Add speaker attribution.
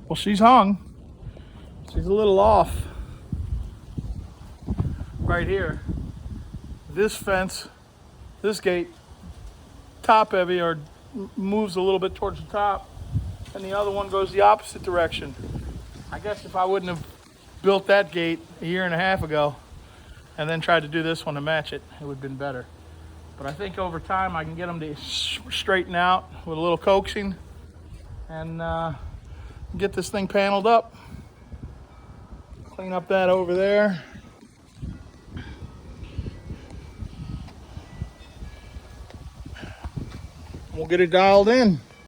Speaker 1: Well, she's hung. She's a little off right here. This fence, this gate, top heavy or moves a little bit towards the top, and the other one goes the opposite direction. I guess if I wouldn't have built that gate a year and a half ago and then tried to do this one to match it, it would have been better. But I think over time I can get them to straighten out with a little coaxing and get this thing paneled up. Clean up that over there. We'll get it dialed in.